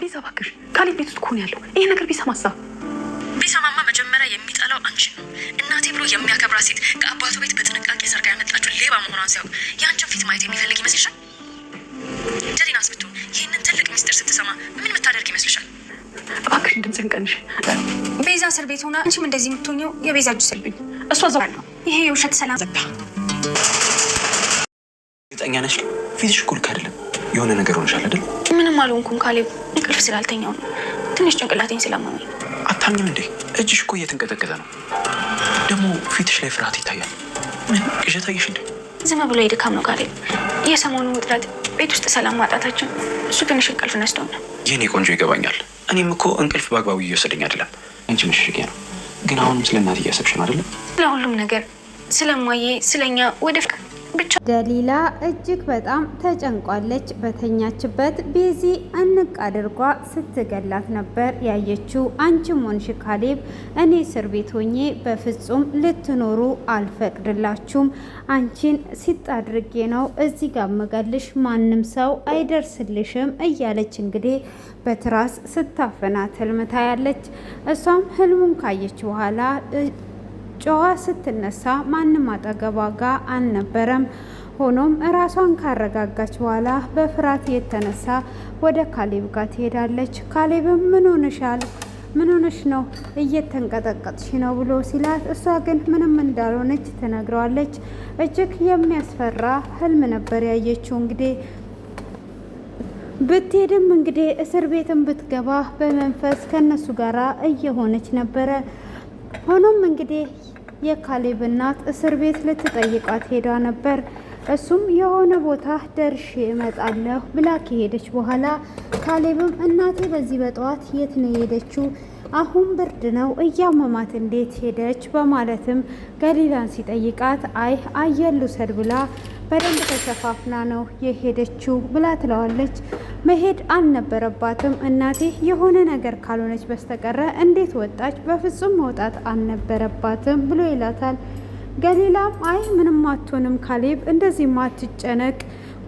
ቤዛ እባክሽ ካሌብ ቤት ውስጥ እኮ ነው ያለው። ይሄ ነገር ቢሰማሳ? ቢሰማማ መጀመሪያ የሚጠላው አንቺን ነው። እናቴ ብሎ የሚያከብራት ሴት ከአባቱ ቤት በጥንቃቄ ሰርጋ ያመጣችው ሌባ መሆኗን ሲያውቅ የአንቺን ፊት ማየት የሚፈልግ ይመስልሻል? ጀሪናስ ብትሆን ይህንን ትልቅ ሚስጥር ስትሰማ ምን ምታደርግ ይመስልሻል? እባክሽን ድምፅህን ቀንሽ። ቤዛ እስር ቤት ሆና አንቺም እንደዚህ የምትሆኘው የቤዛ እጅ ስልብኝ እሷ እዛው ነው። ይሄ የውሸት ሰላም ዘጋ። እርግጠኛ ነሽ? ፊትሽ እኮ ልክ አይደለም። የሆነ ነገር ሆነሻል አይደል? ምንም አልሆንኩም ካሌብ፣ እንቅልፍ ስላልተኛው ነው። ትንሽ ጭንቅላቴን ስላመመኝ። አታምኝም እንዴ? እጅሽ እኮ እየተንቀጠቀጠ ነው። ደግሞ ፊትሽ ላይ ፍርሃት ይታያል። ምን ቅዠት አየሽ እንዴ? ዝም ብሎ የድካም ነው ካሌብ። የሰሞኑ ውጥረት፣ ቤት ውስጥ ሰላም ማጣታችን፣ እሱ ትንሽ እንቅልፍ ነስቶን ነው። የኔ ቆንጆ ይገባኛል። እኔም እኮ እንቅልፍ በአግባቡ እየወሰደኝ አይደለም። አንቺ መሸሸጊያ ነው። ግን አሁንም ስለ እናት እያሰብሽ ነው አይደለም? ለሁሉም ነገር ስለማየ ስለኛ ወደፊት ብቻ። ደሊላ እጅግ በጣም ተጨንቋለች። በተኛችበት ቤዚ እንቅ አድርጓ ስትገላት ነበር ያየችው። አንቺም ሆንሽ ካሌብ እኔ እስር ቤት ሆኜ በፍጹም ልትኖሩ አልፈቅድላችሁም። አንቺን ሲጥ አድርጌ ነው እዚህ ጋር መገልሽ፣ ማንም ሰው አይደርስልሽም እያለች እንግዲህ በትራስ ስታፈናት ህልም ታያለች። እሷም ህልሙን ካየች በኋላ ጨዋ ስትነሳ ማንም አጠገቧ ጋር አልነበረም። ሆኖም እራሷን ካረጋጋች በኋላ በፍርሃት የተነሳ ወደ ካሌብ ጋር ትሄዳለች። ካሌብም ምን ሆነሻል? ምን ሆነሽ ነው? እየተንቀጠቀጥሽ ነው ብሎ ሲላት፣ እሷ ግን ምንም እንዳልሆነች ትነግረዋለች። እጅግ የሚያስፈራ ህልም ነበር ያየችው። እንግዲህ ብትሄድም እንግዲህ እስር ቤትም ብትገባ በመንፈስ ከነሱ ጋራ እየሆነች ነበረ። ሆኖም እንግዲህ የካሌብ እናት እስር ቤት ልትጠይቃት ሄዳ ነበር። እሱም የሆነ ቦታ ደርሼ እመጣለሁ ብላ ከሄደች በኋላ ካሌብም እናቴ በዚህ በጠዋት የት ነው የሄደችው? አሁን ብርድ ነው እያመማት እንዴት ሄደች? በማለትም ገሊላን ሲጠይቃት አይ አየር ልውሰድ ብላ በደንብ ተሸፋፍና ነው የሄደችው ብላ ትለዋለች። መሄድ አልነበረባትም እናቴ፣ የሆነ ነገር ካልሆነች በስተቀረ እንዴት ወጣች? በፍጹም መውጣት አልነበረባትም ብሎ ይላታል። ገሊላም አይ ምንም አትሆንም ካሌብ፣ እንደዚህ ማትጨነቅ፣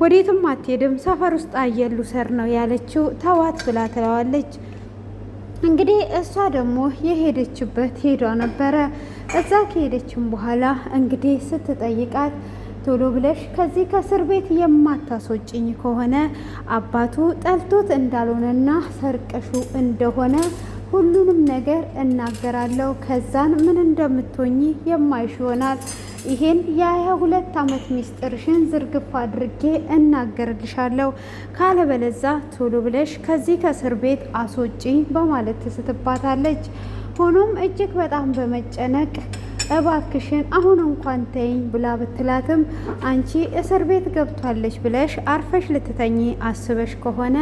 ወዴትም አትሄድም፣ ሰፈር ውስጥ አየር ልውሰድ ነው ያለችው፣ ተዋት ብላ ትለዋለች። እንግዲህ እሷ ደግሞ የሄደችበት ሄዷ ነበረ። እዛ ከሄደችም በኋላ እንግዲህ ስትጠይቃት ቶሎ ብለሽ ከዚህ ከእስር ቤት የማታስወጭኝ ከሆነ አባቱ ጠልቶት እንዳልሆነና ሰርቀሹ እንደሆነ ሁሉንም ነገር እናገራለሁ። ከዛን ምን እንደምትሆኝ የማይሽ ይሆናል። ይሄን የ22 ዓመት ሚስጥርሽን ዝርግፍ አድርጌ እናገርልሻለሁ። ካለበለዛ ቶሎ ብለሽ ከዚህ ከእስር ቤት አስወጪኝ በማለት ትስትባታለች። ሆኖም እጅግ በጣም በመጨነቅ እባክሽን አሁን እንኳን ተይኝ ብላ ብትላትም አንቺ እስር ቤት ገብቷለች ብለሽ አርፈሽ ልትተኝ አስበሽ ከሆነ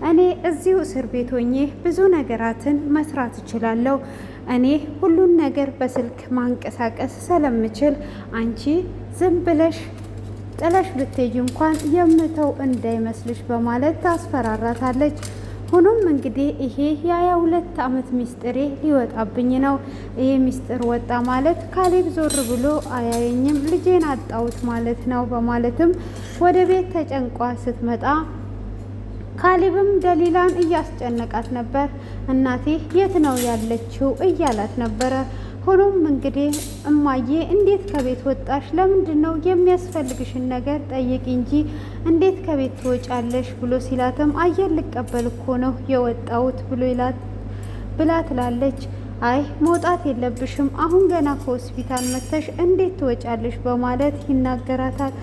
እኔ እዚሁ እስር ቤት ሆኜ ብዙ ነገራትን መስራት እችላለሁ። እኔ ሁሉን ነገር በስልክ ማንቀሳቀስ ስለምችል አንቺ ዝም ብለሽ ጥለሽ ብትሄጂ እንኳን የምተው እንዳይመስልሽ በማለት ታስፈራራታለች። ሆኖም እንግዲህ ይሄ የ22 ዓመት ሚስጥሬ ሊወጣብኝ ነው። ይሄ ሚስጥር ወጣ ማለት ካሌብ ዞር ብሎ አያየኝም፣ ልጄን አጣሁት ማለት ነው በማለትም ወደ ቤት ተጨንቋ ስትመጣ ካሌብም ደሊላን እያስጨነቃት ነበር። እናቴ የት ነው ያለችው እያላት ነበረ። ሆኖም እንግዲህ እማዬ እንዴት ከቤት ወጣሽ? ለምንድን ነው የሚያስፈልግሽን ነገር ጠይቂ እንጂ እንዴት ከቤት ትወጫለሽ? ብሎ ሲላትም አየር ልቀበል እኮ ነው የወጣሁት ብሎ ይላት ብላ ትላለች። አይ መውጣት የለብሽም አሁን ገና ከሆስፒታል መተሽ እንዴት ትወጫለሽ? በማለት ይናገራታል።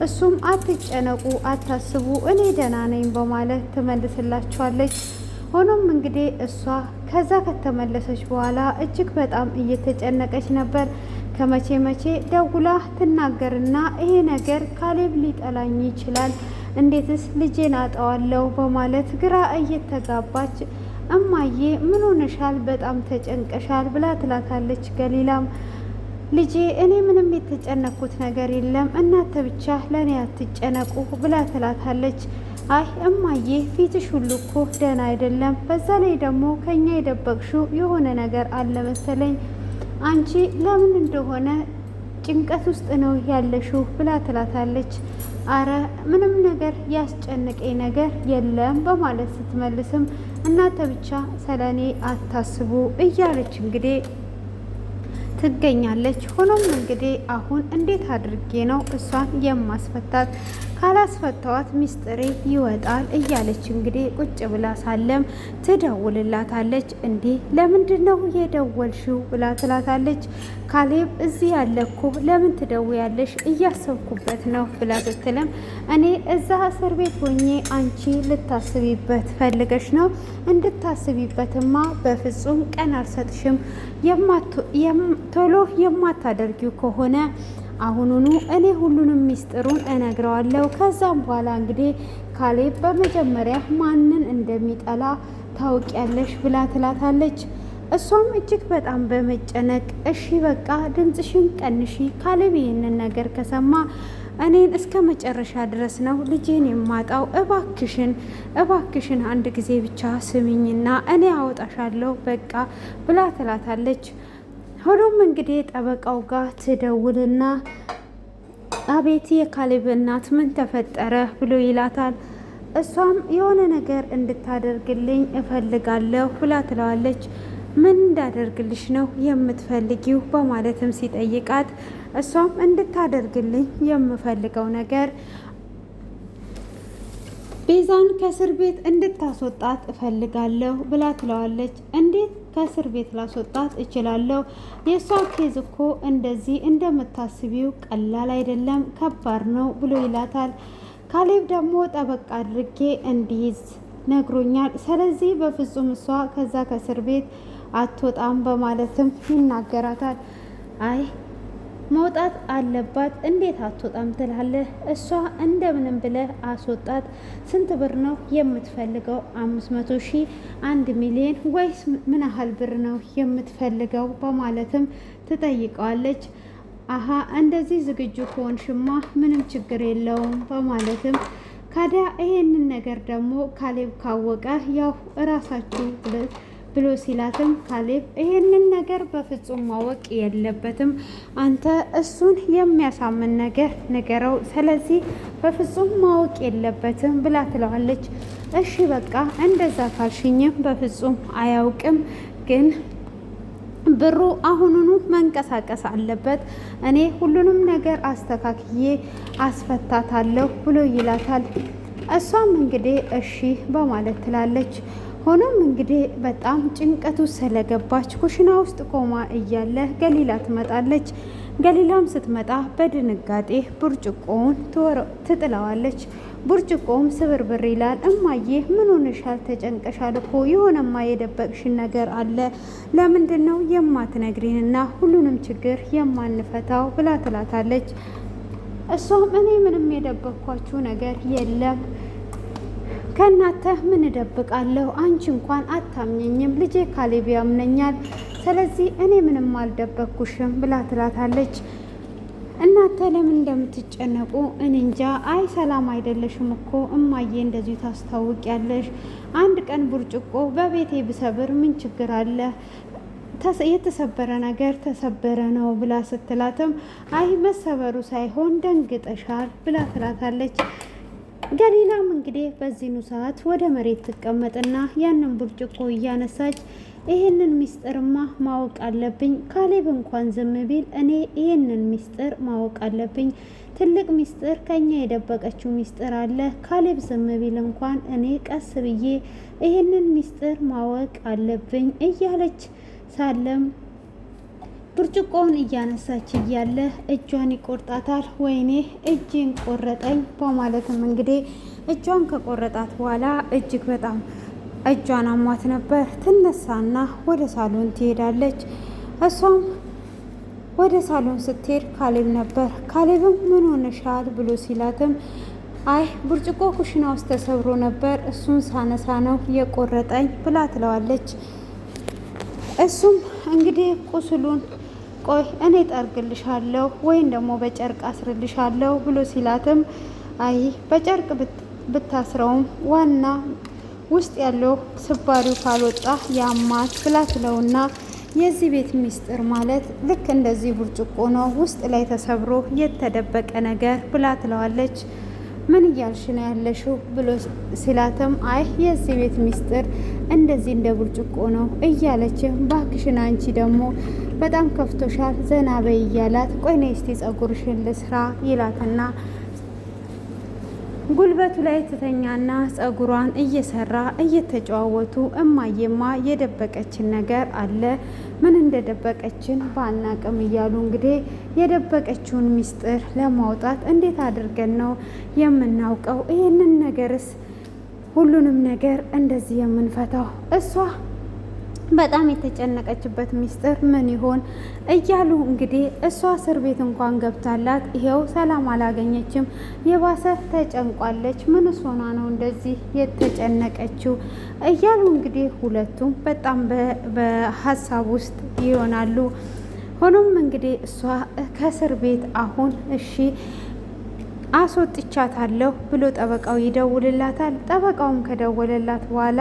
እሱም አትጨነቁ፣ አታስቡ፣ እኔ ደህና ነኝ በማለት ትመልስላቸዋለች። ሆኖም እንግዲህ እሷ ከዛ ከተመለሰች በኋላ እጅግ በጣም እየተጨነቀች ነበር። ከመቼ መቼ ደውላ ትናገርና ይሄ ነገር ካሌብ ሊጠላኝ ይችላል፣ እንዴትስ ልጄን አጣዋለሁ በማለት ግራ እየተጋባች እማዬ ምን ሆነሻል? በጣም ተጨንቀሻል ብላ ትላታለች። ገሊላም ልጄ እኔ ምንም የተጨነኩት ነገር የለም እናንተ ብቻ ለእኔ አትጨነቁ ብላ ትላታለች። አይ እማዬ ፊትሽ ሁሉ እኮ ደህና አይደለም፣ በዛ ላይ ደግሞ ከኛ የደበቅሽው የሆነ ነገር አለ መሰለኝ፣ አንቺ ለምን እንደሆነ ጭንቀት ውስጥ ነው ያለሽው ብላ ትላታለች። አረ ምንም ነገር ያስጨነቀኝ ነገር የለም በማለት ስትመልስም እናንተ ብቻ ስለኔ አታስቡ እያለች እንግዲህ ትገኛለች። ሆኖም እንግዲህ አሁን እንዴት አድርጌ ነው እሷን የማስፈታት? ካላስፈታዋት ሚስጥሬ ይወጣል እያለች እንግዲህ ቁጭ ብላ ሳለም ትደውልላታለች። እንዴ ለምንድን ነው የደወልሽው ብላ ትላታለች። ካሌብ እዚህ ያለኩ ለምን ትደውያለሽ? እያሰብኩበት ነው ብላ ስትልም እኔ እዛ እስር ቤት ሆኜ አንቺ ልታስቢበት ፈልገሽ ነው? እንድታስቢበትማ በፍጹም ቀን አልሰጥሽም። ቶሎ የማታደርጊው ከሆነ አሁኑኑ እኔ ሁሉንም ሚስጥሩን እነግረዋለሁ። ከዛም በኋላ እንግዲህ ካሌብ በመጀመሪያ ማንን እንደሚጠላ ታውቂያለሽ ብላ ትላታለች። እሷም እጅግ በጣም በመጨነቅ እሺ በቃ ድምፅሽን ቀንሺ፣ ካሌብ ይህንን ነገር ከሰማ እኔን እስከ መጨረሻ ድረስ ነው ልጄን የማጣው። እባክሽን አንድ ጊዜ ብቻ ስሚኝና እኔ አወጣሻለሁ በቃ ብላ ትላታለች። ሆኖም እንግዲህ ጠበቃው ጋር ትደውልና አቤት የካሌብ እናት ምን ተፈጠረ ብሎ ይላታል። እሷም የሆነ ነገር እንድታደርግልኝ እፈልጋለሁ ብላ ትለዋለች። ምን እንዳደርግልሽ ነው የምትፈልጊው በማለትም ሲጠይቃት እሷም እንድታደርግልኝ የምፈልገው ነገር ቤዛን ከእስር ቤት እንድታስወጣት እፈልጋለሁ ብላ ትለዋለች። እንዴት ከእስር ቤት ላስወጣት እችላለሁ? የእሷ ኬዝ እኮ እንደዚህ እንደምታስቢው ቀላል አይደለም፣ ከባድ ነው ብሎ ይላታል። ካሌብ ደግሞ ጠበቃ አድርጌ እንዲይዝ ነግሮኛል። ስለዚህ በፍጹም እሷ ከዛ ከእስር ቤት አትወጣም በማለትም ይናገራታል። አይ መውጣት አለባት፣ እንዴት አትወጣም ትላለህ? እሷ እንደምንም ብለህ አስወጣት። ስንት ብር ነው የምትፈልገው? 500,000፣ 1 ሚሊዮን ወይስ ምን ያህል ብር ነው የምትፈልገው በማለትም ትጠይቀዋለች። አሀ እንደዚህ ዝግጁ ከሆንሽማ ምንም ችግር የለውም በማለትም ካዲያ ይሄንን ነገር ደግሞ ካሌብ ካወቀ ያው እራሳችሁ ብሎ ሲላትም ካሌብ ይሄንን ነገር በፍጹም ማወቅ የለበትም፣ አንተ እሱን የሚያሳምን ነገር ንገረው፣ ስለዚህ በፍጹም ማወቅ የለበትም ብላ ትለዋለች። እሺ በቃ እንደዛ ካልሽኝም በፍጹም አያውቅም፣ ግን ብሩ አሁኑኑ መንቀሳቀስ አለበት፣ እኔ ሁሉንም ነገር አስተካክዬ አስፈታታለሁ ብሎ ይላታል። እሷም እንግዲህ እሺ በማለት ትላለች። ሆኖም እንግዲህ በጣም ጭንቀቱ ስለገባች ኩሽና ውስጥ ቆማ እያለ ገሊላ ትመጣለች። ገሊላም ስትመጣ በድንጋጤ ብርጭቆውን ትጥለዋለች። ብርጭቆውም ስብርብር ይላል። እማዬ ምን ሆነሻል? ተጨንቀሻል እኮ የሆነማ የደበቅሽን ነገር አለ። ለምንድን ነው የማትነግሪንና ሁሉንም ችግር የማንፈታው ብላ ትላታለች። እሷም እኔ ምንም የደበቅኳችሁ ነገር የለም፣ ከእናንተ ምን እደብቃለሁ? አንቺ እንኳን አታምኘኝም፣ ልጄ ካሌብ ያምነኛል። ስለዚህ እኔ ምንም አልደበቅኩሽም ብላ ትላታለች። እናንተ ለምን እንደምትጨነቁ እኔ እንጃ። አይ ሰላም አይደለሽም እኮ እማዬ፣ እንደዚሁ ታስታውቂያለሽ። አንድ ቀን ብርጭቆ በቤቴ ብሰብር ምን ችግር አለ? የተሰበረ ነገር ተሰበረ ነው ብላ ስትላትም አይ መሰበሩ ሳይሆን ደንግጠሻል ብላ ትላታለች። ገሊላም እንግዲህ በዚህኑ ሰዓት ወደ መሬት ትቀመጥና ያንን ብርጭቆ እያነሳች ይህንን ሚስጥርማ ማወቅ አለብኝ፣ ካሌብ እንኳን ዝም ቢል እኔ ይህንን ሚስጥር ማወቅ አለብኝ፣ ትልቅ ሚስጥር ከኛ የደበቀችው ሚስጥር አለ፣ ካሌብ ዝም ቢል እንኳን እኔ ቀስ ብዬ ይህንን ሚስጥር ማወቅ አለብኝ እያለች ሳለም ብርጭቆውን እያነሳች እያለ እጇን ይቆርጣታል። ወይኔ እጅን ቆረጠኝ በማለትም እንግዲህ እጇን ከቆረጣት በኋላ እጅግ በጣም እጇን አሟት ነበር። ትነሳና ወደ ሳሎን ትሄዳለች። እሷም ወደ ሳሎን ስትሄድ ካሌብ ነበር። ካሌብም ምን ሆነሻል ብሎ ሲላትም አይ ብርጭቆ ኩሽና ውስጥ ተሰብሮ ነበር፣ እሱን ሳነሳ ነው የቆረጠኝ ብላ ትለዋለች። እሱም እንግዲህ ቁስሉን ቆይ እኔ ጠርግልሻለሁ ወይም ደግሞ በጨርቅ አስርልሻለሁ ብሎ ሲላትም አይ በጨርቅ ብታስረውም ዋና ውስጥ ያለው ስባሪው ካልወጣ ያማት ብላ ትለውና የዚህ ቤት ሚስጥር ማለት ልክ እንደዚህ ብርጭቆ ነው፣ ውስጥ ላይ ተሰብሮ የተደበቀ ነገር ብላ ትለዋለች። ምን እያልሽ ነው ያለሽው ብሎ ሲላትም አይ የዚህ ቤት ሚስጥር እንደዚህ እንደ ብርጭቆ ነው እያለች ባክሽን አንቺ ደግሞ በጣም ከፍቶሻል ዘና በይ እያላት ቆይ ነይ እስቲ ጸጉርሽን ልስራ ይላትና ጉልበቱ ላይ ትተኛና ጸጉሯን እየሰራ እየተጨዋወቱ እማዬማ የደበቀችን ነገር አለ ምን እንደደበቀችን ባናቅም እያሉ እንግዲህ የደበቀችውን ሚስጥር ለማውጣት እንዴት አድርገን ነው የምናውቀው? ይህንን ነገርስ ሁሉንም ነገር እንደዚህ የምንፈታው? እሷ በጣም የተጨነቀችበት ሚስጥር ምን ይሆን እያሉ እንግዲህ እሷ እስር ቤት እንኳን ገብታላት ይሄው ሰላም አላገኘችም። የባሰ ተጨንቋለች። ምንስ ሆና ነው እንደዚህ የተጨነቀችው እያሉ እንግዲህ ሁለቱም በጣም በሀሳብ ውስጥ ይሆናሉ። ሆኖም እንግዲህ እሷ ከእስር ቤት አሁን እሺ አስወጥቻታለሁ ብሎ ጠበቃው ይደውልላታል። ጠበቃውም ከደወለላት በኋላ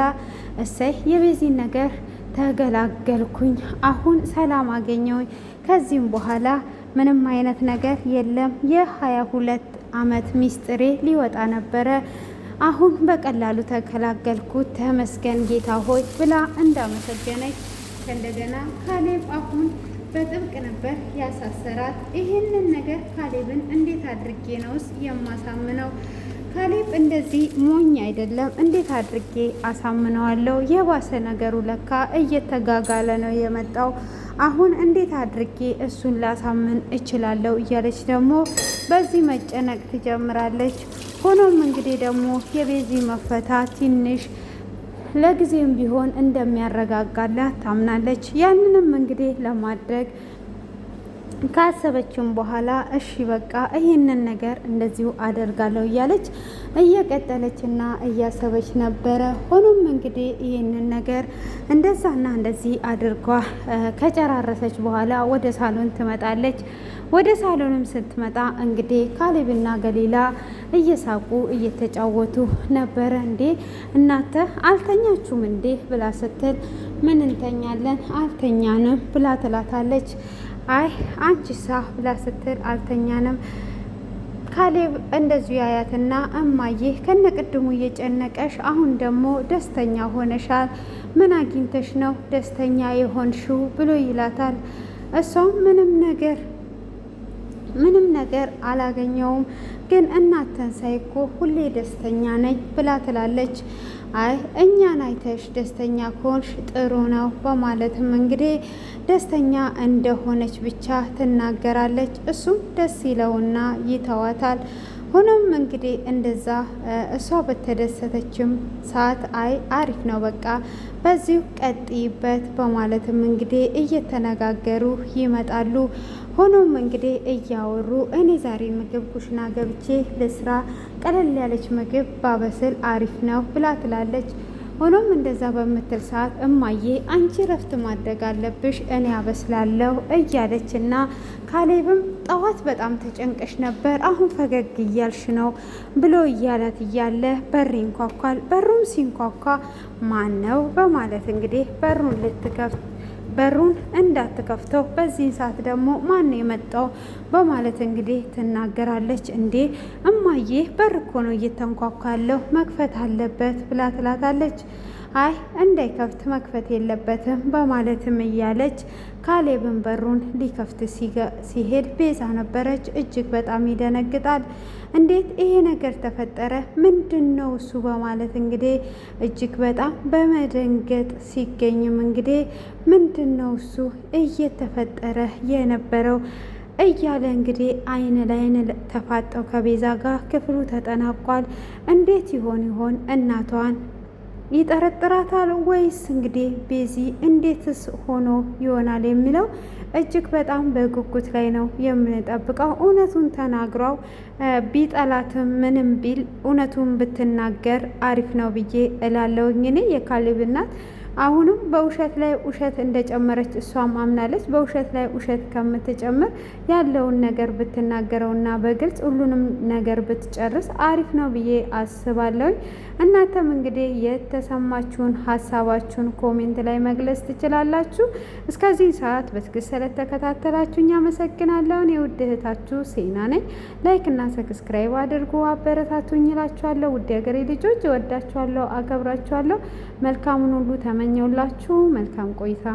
እሰይ የቤዚን ነገር ተገላገልኩኝ፣ አሁን ሰላም አገኘሁኝ፣ ከዚህም በኋላ ምንም አይነት ነገር የለም፣ የ22 ዓመት ሚስጥሬ ሊወጣ ነበረ፣ አሁን በቀላሉ ተገላገልኩት፣ ተመስገን ጌታ ሆይ ብላ እንዳመሰገነች እንደገና ካሌብ አሁን በጥብቅ ነበር ያሳሰራት። ይህንን ነገር ካሌብን እንዴት አድርጌ ነውስ የማሳምነው? ካሌብ እንደዚህ ሞኝ አይደለም። እንዴት አድርጌ አሳምነዋለሁ? የባሰ ነገሩ ለካ እየተጋጋለ ነው የመጣው። አሁን እንዴት አድርጌ እሱን ላሳምን እችላለሁ? እያለች ደግሞ በዚህ መጨነቅ ትጀምራለች። ሆኖም እንግዲህ ደግሞ የቤዚ መፈታት ትንሽ ለጊዜም ቢሆን እንደሚያረጋጋላት ታምናለች። ያንንም እንግዲህ ለማድረግ ካሰበችም በኋላ እሺ በቃ ይህንን ነገር እንደዚሁ አደርጋለሁ እያለች እየቀጠለችና እያሰበች ነበረ። ሆኖም እንግዲህ ይህንን ነገር እንደዛና እንደዚህ አድርጓ ከጨራረሰች በኋላ ወደ ሳሎን ትመጣለች። ወደ ሳሎንም ስትመጣ እንግዲህ ካሌብና ገሊላ እየሳቁ እየተጫወቱ ነበረ። እንዴ እናንተ አልተኛችሁም እንዴ ብላ ስትል ምን እንተኛለን አልተኛንም ብላ ትላታለች። አይ አንቺሳ ብላ ስትል አልተኛንም። ካሌብ እንደዚሁ ያያትና እማዬ ከነቅድሙ እየጨነቀሽ አሁን ደግሞ ደስተኛ ሆነሻል፣ ምን አግኝተሽ ነው ደስተኛ የሆንሽው ብሎ ይላታል። እሷም ምንም ነገር አላገኘውም፣ ግን እናንተን ሳይኮ ሁሌ ደስተኛ ነኝ ብላ ትላለች። አይ እኛን አይተሽ ደስተኛ ከሆንሽ ጥሩ ነው በማለትም እንግዲህ ደስተኛ እንደሆነች ብቻ ትናገራለች። እሱም ደስ ይለውና ይተዋታል። ሆኖም እንግዲህ እንደዛ እሷ በተደሰተችም ሰዓት አይ አሪፍ ነው በቃ በዚሁ ቀጥይበት በማለትም እንግዲህ እየተነጋገሩ ይመጣሉ። ሆኖም እንግዲህ እያወሩ እኔ ዛሬ ምግብ ኩሽና ገብቼ ልስራ፣ ቀለል ያለች ምግብ ባበስል አሪፍ ነው ብላ ትላለች። ሆኖም እንደዛ በምትል ሰዓት እማዬ አንቺ ረፍት ማድረግ አለብሽ እኔ አበስላለሁ እያለች እና ካሌብም ጠዋት በጣም ተጨንቀሽ ነበር አሁን ፈገግ እያልሽ ነው ብሎ እያላት እያለ በር ይንኳኳል። በሩም ሲንኳኳ ማን ነው በማለት እንግዲህ በሩን እንዳትከፍተው በዚህን ሰዓት ደግሞ ማን የመጣው በማለት እንግዲህ ትናገራለች። እንዴ እማዬ በር እኮ ነው እየተንኳኳ ያለው መክፈት አለበት ብላ ትላታለች። አይ እንዳይከፍት መክፈት የለበትም በማለትም እያለች ካሌብን በሩን ሊከፍት ሲሄድ ቤዛ ነበረች። እጅግ በጣም ይደነግጣል። እንዴት ይሄ ነገር ተፈጠረ? ምንድን ነው እሱ በማለት እንግዲህ እጅግ በጣም በመደንገጥ ሲገኝም እንግዲህ ምንድን ነው እሱ እየተፈጠረ የነበረው እያለ እንግዲህ አይን ላይን ተፋጠው ከቤዛ ጋር ክፍሉ ተጠናቋል። እንዴት ይሆን እናቷን ይጠረጥራታል ወይስ እንግዲህ ቤዚ እንዴትስ ሆኖ ይሆናል የሚለው እጅግ በጣም በጉጉት ላይ ነው የምንጠብቀው። እውነቱን ተናግረው ቢጠላትም ምንም ቢል እውነቱን ብትናገር አሪፍ ነው ብዬ እላለሁኝ። እኔ የካሌብ እናት አሁንም በውሸት ላይ ውሸት እንደጨመረች እሷም አምናለች። በውሸት ላይ ውሸት ከምትጨምር ያለውን ነገር ብትናገረውና በግልጽ ሁሉንም ነገር ብትጨርስ አሪፍ ነው ብዬ አስባለሁኝ። እናንተም እንግዲህ የተሰማችሁን ሀሳባችሁን ኮሜንት ላይ መግለጽ ትችላላችሁ። እስከዚህ ሰዓት በትዕግስት ስለተከታተላችሁኝ አመሰግናለሁ። የውድ እህታችሁ ሴና ነኝ። ላይክ እና ሰብስክራይብ አድርጉ፣ አበረታቱኝ እላችኋለሁ። ውድ ሀገሬ ልጆች እወዳችኋለሁ፣ አከብራችኋለሁ። መልካሙን ሁሉ ተመኘውላችሁ። መልካም ቆይታ